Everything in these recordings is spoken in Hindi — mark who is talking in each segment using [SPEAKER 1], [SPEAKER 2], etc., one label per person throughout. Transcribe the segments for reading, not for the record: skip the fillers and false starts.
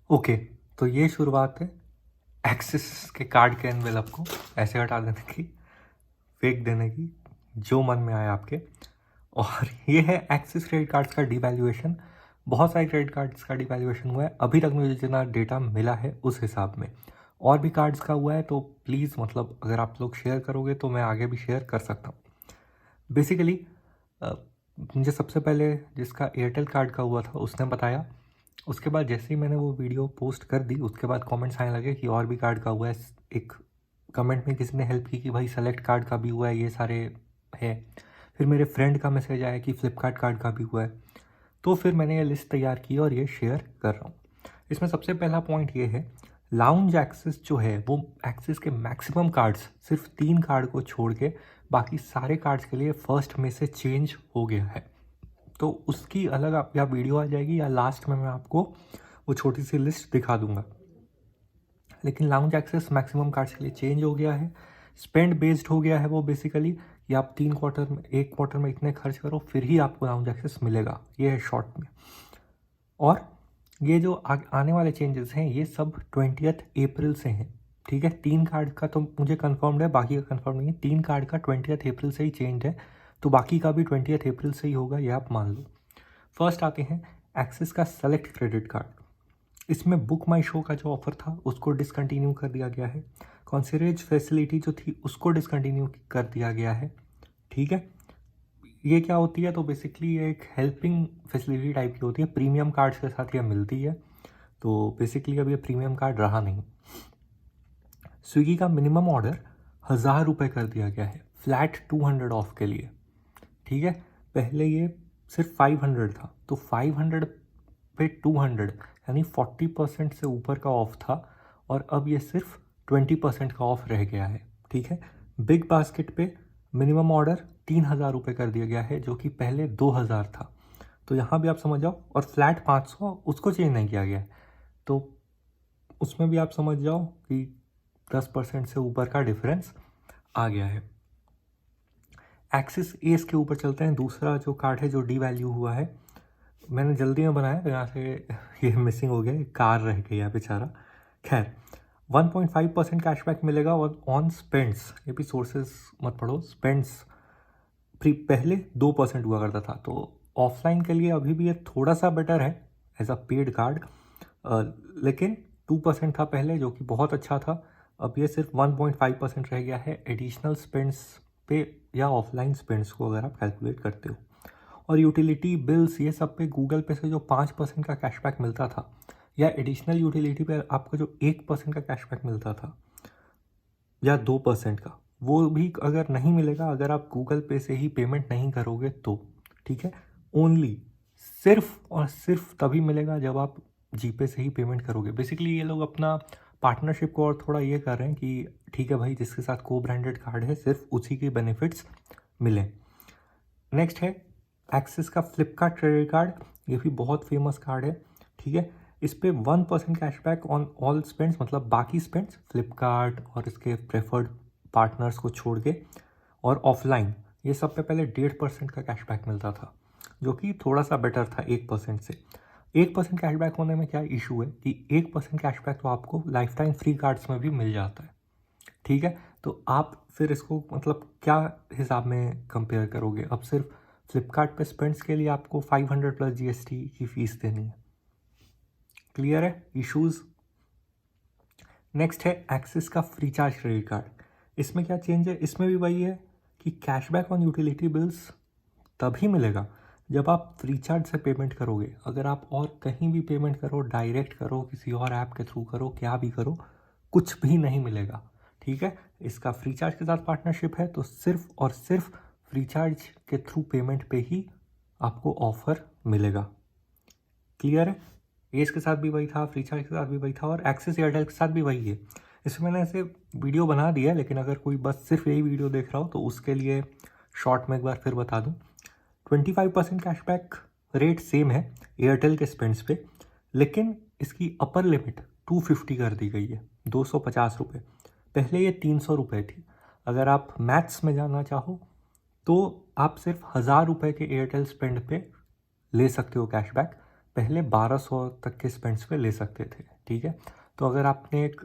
[SPEAKER 1] ओके, तो ये शुरुआत है एक्सिस के कार्ड के एनवेलप को ऐसे हटा देने की, फेंक देने की, जो मन में आए आपके। और ये है एक्सिस क्रेडिट कार्ड्स का डिवैल्यूएशन। बहुत सारे क्रेडिट कार्ड्स का डिवैल्यूएशन हुआ है, अभी तक मुझे जितना डेटा मिला है उस हिसाब में। और भी कार्ड्स का हुआ है, तो प्लीज़ मतलब अगर आप लोग शेयर करोगे तो मैं आगे भी शेयर कर सकता हूँ। बेसिकली मुझे सबसे पहले जिसका एयरटेल कार्ड का हुआ था उसने बताया। उसके बाद जैसे ही मैंने वो वीडियो पोस्ट कर दी उसके बाद कमेंट्स आने लगे कि और भी कार्ड का हुआ है। एक कमेंट में किसी ने हेल्प की कि भाई सेलेक्ट कार्ड का भी हुआ है, ये सारे है। फिर मेरे फ्रेंड का मैसेज आया कि फ्लिपकार्ट कार्ड का भी हुआ है। तो फिर मैंने ये लिस्ट तैयार की और ये शेयर कर रहा हूँ। इसमें सबसे पहला पॉइंट ये है, लाउंज एक्सेस जो है वो एक्सेस के मैक्सिमम कार्ड्स सिर्फ 3 कार्ड को छोड़ के बाकी सारे कार्ड्स के लिए फर्स्ट में से चेंज हो गया है। तो उसकी अलग आप या वीडियो आ जाएगी या लास्ट में मैं आपको वो छोटी सी लिस्ट दिखा दूंगा। लेकिन लाउंज एक्सेस मैक्सिमम कार्ड्स के लिए चेंज हो गया है। स्पेंड बेस्ड हो गया है वो बेसिकली, कि आप 3 क्वार्टर में 1 क्वार्टर में इतने खर्च करो फिर ही आपको लाउंज एक्सेस मिलेगा, ये है शॉर्ट में। और ये जो आने वाले चेंजेस हैं ये सब 20 अप्रैल से हैं। ठीक है, 3 कार्ड का तो मुझे कंफर्म्ड है, बाकी का कंफर्म नहीं है। 3 कार्ड का 20 अप्रैल से ही चेंज है, तो बाकी का भी 20 अप्रैल से ही होगा, ये आप मान लो। फर्स्ट आते हैं एक्सिस का सेलेक्ट क्रेडिट कार्ड। इसमें बुक माई शो का जो ऑफर था उसको डिसकंटिन्यू कर दिया गया है। कॉन्सियरेज फैसिलिटी जो थी उसको डिसकंटिन्यू कर दिया गया है। ठीक है, ये क्या होती है, तो बेसिकली ये एक हेल्पिंग फैसिलिटी टाइप की होती है, प्रीमियम कार्ड्स के साथ ये मिलती है। तो बेसिकली अब ये प्रीमियम कार्ड रहा नहीं। स्विगी का मिनिमम ऑर्डर 1000 रुपये कर दिया गया है फ्लैट 200 ऑफ के लिए। ठीक है, पहले ये सिर्फ 500 था, तो 500 पे 200 यानी 40% से ऊपर का ऑफ था, और अब ये सिर्फ 20% का ऑफ रह गया है। ठीक है, बिग बास्केट पे मिनिमम ऑर्डर 3000 रुपये कर दिया गया है, जो कि पहले 2000 था। तो यहाँ भी आप समझ जाओ, और फ्लैट 500 उसको चेंज नहीं किया गया है, तो उसमें भी आप समझ जाओ कि 10% से ऊपर का डिफरेंस आ गया है। एक्सिस एस के ऊपर चलते हैं, दूसरा जो कार्ड है जो डी वैल्यू हुआ है। मैंने जल्दी में बनाया तो यहाँ से ये मिसिंग हो गया, कार रह गई है बेचारा। खैर, 1.5% कैशबैक मिलेगा और ऑन स्पेंड्स, ये भी सोर्सेज मत पढ़ो, स्पेंड्स पहले 2% हुआ करता था, तो ऑफलाइन के लिए अभी भी ये थोड़ा सा बेटर है एज अ पेड कार्ड। लेकिन 2% था पहले, जो कि बहुत अच्छा था। अब ये सिर्फ 1.5% रह गया है एडिशनल स्पेंड्स पे या ऑफलाइन स्पेंड्स को अगर आप कैलकुलेट करते हो। और यूटिलिटी बिल्स ये सब पे गूगल पे से जो 5% का कैशबैक मिलता था, या एडिशनल यूटिलिटी पे आपको जो 1% का कैशबैक मिलता था या 2% का, वो भी अगर नहीं मिलेगा अगर आप गूगल पे से ही पेमेंट नहीं करोगे तो। ठीक है, ओनली सिर्फ और सिर्फ तभी मिलेगा जब आप जीपे से ही पेमेंट करोगे। बेसिकली ये लोग अपना पार्टनरशिप को और थोड़ा ये कर रहे हैं कि ठीक है भाई, जिसके साथ को ब्रांडेड कार्ड है सिर्फ उसी के बेनिफिट्स मिले। नेक्स्ट है एक्सिस का फ्लिपकार्ट क्रेडिट कार्ड, ये भी बहुत फेमस कार्ड है। ठीक है, इस पे 1% कैशबैक ऑन ऑल स्पेंड्स, मतलब बाकी स्पेंड्स फ्लिपकार्ट और इसके प्रेफर्ड पार्टनर्स को छोड़ के, और ऑफलाइन ये सब पे पहले 1.5% का कैशबैक मिलता था, जो कि थोड़ा सा बेटर था 1% से। 1% कैशबैक होने में क्या इशू है कि 1% कैशबैक तो आपको लाइफ टाइम फ्री कार्ड्स में भी मिल जाता है। ठीक है, तो आप फिर इसको मतलब क्या हिसाब में कंपेयर करोगे, अब सिर्फ फ्लिपकार्ट पे स्पेंड्स के लिए आपको 500 प्लस जीएसटी की फीस देनी है। क्लियर है इश्यूज। नेक्स्ट है एक्सिस का फ्री चार्ज क्रेडिट कार्ड। इसमें क्या चेंज है, इसमें भी वही है कि कैशबैक ऑन यूटिलिटी बिल्स तभी मिलेगा जब आप फ्री चार्ज से पेमेंट करोगे। अगर आप और कहीं भी पेमेंट करो, डायरेक्ट करो, किसी और ऐप के थ्रू करो, क्या भी करो, कुछ भी नहीं मिलेगा। ठीक है, इसका फ्री चार्ज के साथ पार्टनरशिप है, तो सिर्फ और सिर्फ फ्री चार्ज के थ्रू पेमेंट पे ही आपको ऑफर मिलेगा। क्लियर है, एस के साथ भी वही था, फ्री चार्ज के साथ भी वही था, और एक्सिस एयरटेल के साथ भी वही है। इसमें मैंने ऐसे वीडियो बना दिया, लेकिन अगर कोई बस सिर्फ यही वीडियो देख रहा हो तो उसके लिए शॉर्ट में एक बार फिर बता दूँ। 25% कैशबैक रेट सेम है एयरटेल के स्पेंड्स पे, लेकिन इसकी अपर लिमिट 250 कर दी गई है, 250 रुपये। पहले ये 300 रुपये थी। अगर आप मैथ्स में जाना चाहो तो आप सिर्फ 1000 रुपये के एयरटेल स्पेंड पे ले सकते हो कैशबैक, पहले 1200 तक के स्पेंड्स पे ले सकते थे, ठीक है। तो अगर आपने एक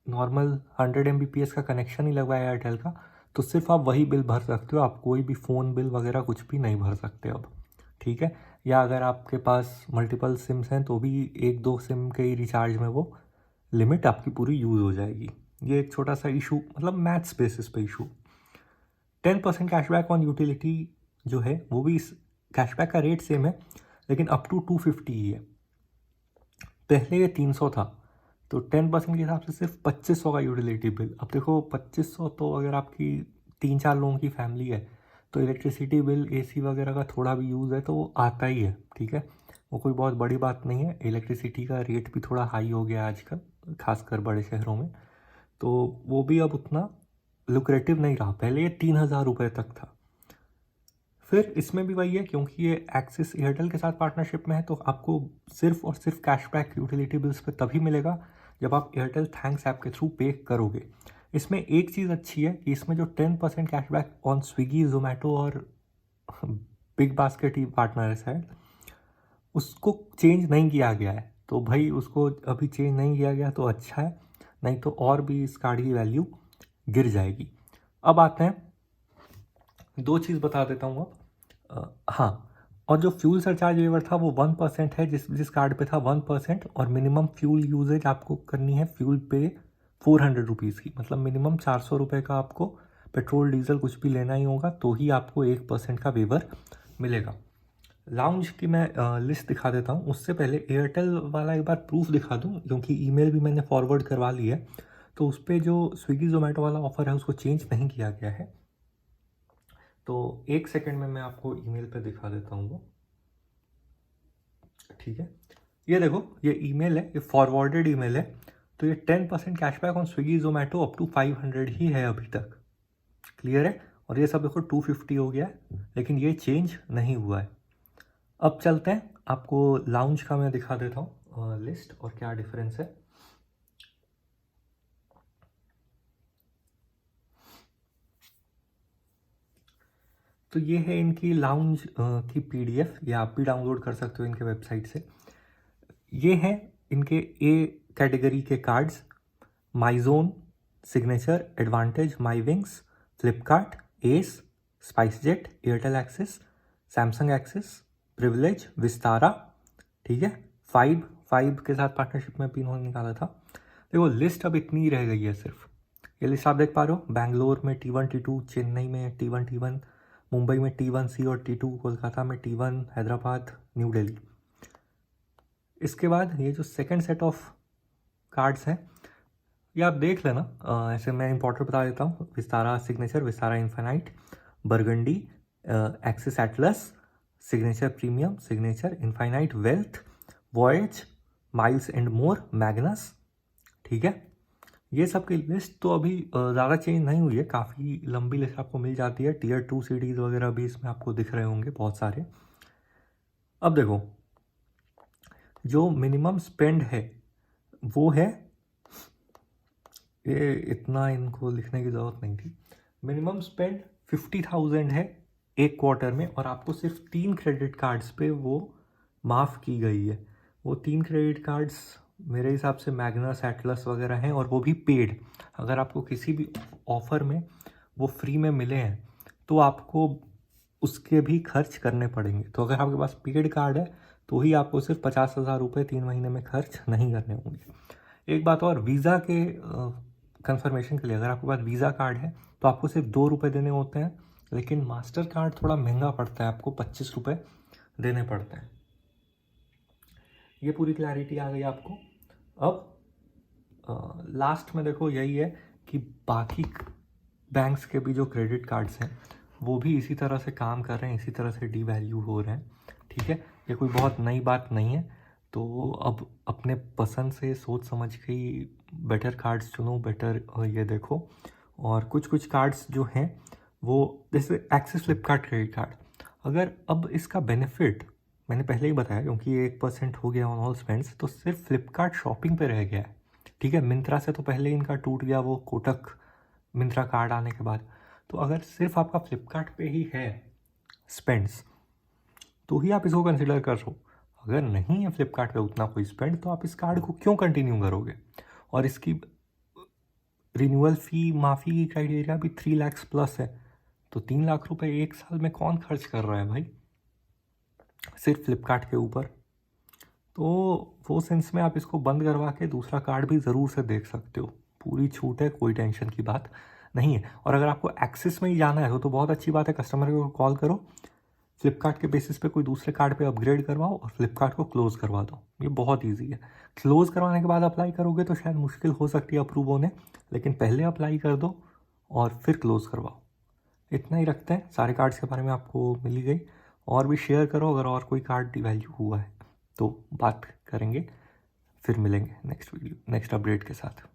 [SPEAKER 1] नॉर्मल 100 Mbps का कनेक्शन ही लगवाया एयरटेल का, तो सिर्फ आप वही बिल भर सकते हो, आप कोई भी फ़ोन बिल वगैरह कुछ भी नहीं भर सकते अब, ठीक है। या अगर आपके पास मल्टीपल सिम्स हैं तो भी 1-2 सिम के ही रिचार्ज में वो लिमिट आपकी पूरी यूज़ हो जाएगी। ये एक छोटा सा इशू, मतलब मैथ्स बेसिस पे इशू। 10% कैशबैक ऑन यूटिलिटी जो है वो भी, इस कैशबैक का रेट सेम है लेकिन अप टू 250 ही है। पहले ये 300 था, तो 10% के हिसाब से सिर्फ 2500 का यूटिलिटी बिल। अब देखो 2500, तो अगर आपकी 3-4 लोगों की फैमिली है तो इलेक्ट्रिसिटी बिल, एसी वगैरह का थोड़ा भी यूज़ है तो वो आता ही है, ठीक है। वो कोई बहुत बड़ी बात नहीं है। इलेक्ट्रिसिटी का रेट भी थोड़ा हाई हो गया आजकल, खासकर बड़े शहरों में, तो वो भी अब उतना लुक्रेटिव नहीं रहा। पहले ये 3000 रुपये तक था। फिर इसमें भी वही है, क्योंकि ये एक्सिस एयरटेल के साथ पार्टनरशिप में है, तो आपको सिर्फ और सिर्फ कैशबैक यूटिलिटी बिल्स पे तभी मिलेगा जब आप एयरटेल थैंक्स ऐप के थ्रू पे करोगे। इसमें एक चीज़ अच्छी है कि इसमें जो 10% कैशबैक ऑन स्विगी, जोमेटो और बिग बास्केट ही पार्टनर्स है, उसको चेंज नहीं किया गया है। तो भाई उसको अभी चेंज नहीं किया गया तो अच्छा है, नहीं तो और भी इस कार्ड की वैल्यू गिर जाएगी। अब आते हैं, दो चीज़ बता देता हूँ अब। हाँ, और जो फ्यूल सरचार्ज वेवर था वो 1% है, जिस कार्ड पे था 1%, और मिनिमम फ्यूल यूजेज आपको करनी है फ्यूल पे 400 रुपीज़ की, मतलब मिनिमम 400 रुपये का आपको पेट्रोल डीजल कुछ भी लेना ही होगा, तो ही आपको 1% का वेवर मिलेगा। लाउंज की मैं लिस्ट दिखा देता हूँ, उससे पहले एयरटेल वाला एक बार प्रूफ दिखा दूँ, क्योंकि ईमेल भी मैंने फॉरवर्ड करवा ली है। तो उस पर जो स्विगी जोमेटो वाला ऑफ़र है उसको चेंज नहीं किया गया है, तो 1 सेकंड में मैं आपको ईमेल पे दिखा देता हूँ वो, ठीक है। ये देखो, ये ईमेल है, ये फॉरवर्डेड ईमेल है। तो ये 10% cashback on Swiggy Zomato up to 500 ही है अभी तक, क्लियर है। और ये सब देखो 250 हो गया है, लेकिन ये चेंज नहीं हुआ है। अब चलते हैं, आपको लाउंज का मैं दिखा देता हूँ लिस्ट और क्या डिफरेंस है। तो ये है इनकी लाउंज की PDF, ये आप भी डाउनलोड कर सकते हो इनके वेबसाइट से। ये हैं इनके ए कैटेगरी के cards: my zone, signature, advantage, my wings, Flipkart, ace, SpiceJet, Airtel Axis, Samsung Axis, privilege, Vistara, ठीक है। फाइव के साथ पार्टनरशिप में भी इन्होंने निकाला था। देखो लिस्ट अब इतनी ही रह गई है सिर्फ, ये लिस्ट आप देख पा रहे हो। बैंगलोर में T1 T2, चेन्नई में T1 T1, मुंबई में T1C और T2, कोलकाता में T1, हैदराबाद, न्यू दिल्ली। इसके बाद ये जो सेकंड सेट ऑफ कार्ड्स हैं ये आप देख लेना, ऐसे मैं इंपॉर्टेंट बता देता हूँ: Vistara signature, Vistara infinite, burgundy, axis Atlas, signature premium, signature infinite wealth, voyage, miles and more, Magnus, ठीक है। ये सब की लिस्ट तो अभी ज़्यादा चेंज नहीं हुई है, काफ़ी लंबी लिस्ट आपको मिल जाती है। Tier 2 सिटीज़ वगैरह भी इसमें आपको दिख रहे होंगे बहुत सारे। अब देखो, जो मिनिमम स्पेंड है वो है, ये इतना इनको लिखने की ज़रूरत नहीं थी। मिनिमम स्पेंड 50,000 है एक क्वार्टर में, और आपको सिर्फ 3 क्रेडिट कार्ड्स पे वो माफ़ की गई है। वो 3 क्रेडिट कार्ड्स मेरे हिसाब से मैग्नस, एटलस वगैरह हैं, और वो भी पेड। अगर आपको किसी भी ऑफ़र में वो फ्री में मिले हैं तो आपको उसके भी खर्च करने पड़ेंगे। तो अगर आपके पास पेड कार्ड है तो ही आपको सिर्फ 50,000 रुपये 3 महीने में खर्च नहीं करने होंगे। एक बात और, वीज़ा के कंफर्मेशन के लिए अगर आपके पास वीज़ा कार्ड है तो आपको सिर्फ 2 रुपये देने होते हैं, लेकिन मास्टर कार्ड थोड़ा महंगा पड़ता है, आपको 25 रुपये देने पड़ते हैं। ये पूरी क्लैरिटी आ गई आपको। अब लास्ट में देखो यही है कि बाकी बैंक्स के भी जो क्रेडिट कार्ड्स हैं वो भी इसी तरह से काम कर रहे हैं, इसी तरह से डीवैल्यू हो रहे हैं, ठीक है। ये कोई बहुत नई बात नहीं है। तो अब अपने पसंद से सोच समझ के ही बेटर कार्ड्स चुनो, बेटर ये देखो। और कुछ कार्ड्स जो हैं वो, जैसे एक्सिस फ्लिपकार्ट क्रेडिट कार्ड, अगर अब इसका बेनिफिट मैंने पहले ही बताया, क्योंकि ये 1% हो गया ऑन ऑल स्पेंड्स, तो सिर्फ फ्लिपकार्ट शॉपिंग पे रह गया है, ठीक है। मिंत्रा से तो पहले इनका टूट गया वो कोटक मिंत्रा कार्ड आने के बाद। तो अगर सिर्फ आपका फ्लिपकार्ट पे ही है स्पेंड्स तो ही आप इसको कंसिडर कर लो। अगर नहीं है फ्लिपकार्ट पे उतना कोई स्पेंड, तो आप इस कार्ड को क्यों कंटिन्यू करोगे? और इसकी रिन्यूअल फ़ी माफ़ी की क्राइटेरिया भी 3 लाख प्लस है, तो 3 लाख रुपए एक साल में कौन खर्च कर रहा है भाई सिर्फ फ्लिपकार्ट के ऊपर? तो वो सेंस में आप इसको बंद करवा के दूसरा कार्ड भी ज़रूर से देख सकते हो, पूरी छूट है, कोई टेंशन की बात नहीं है। और अगर आपको एक्सिस में ही जाना है तो बहुत अच्छी बात है, कस्टमर को कॉल करो, फ्लिपकार्ट के बेसिस पे कोई दूसरे कार्ड पे अपग्रेड करवाओ और फ्लिपकार्ट को क्लोज़ करवा दो। ये बहुत ईजी है। क्लोज़ करवाने के बाद अप्लाई करोगे तो शायद मुश्किल हो सकती है अप्रूव होने, लेकिन पहले अप्लाई कर दो और फिर क्लोज़ करवाओ। इतना ही रखते हैं, सारे कार्ड्स के बारे में आपको मिल ही गई। और भी शेयर करो अगर और कोई कार्ड डिवैल्यू हुआ है तो बात करेंगे, फिर मिलेंगे नेक्स्ट वीडियो नेक्स्ट अपडेट के साथ।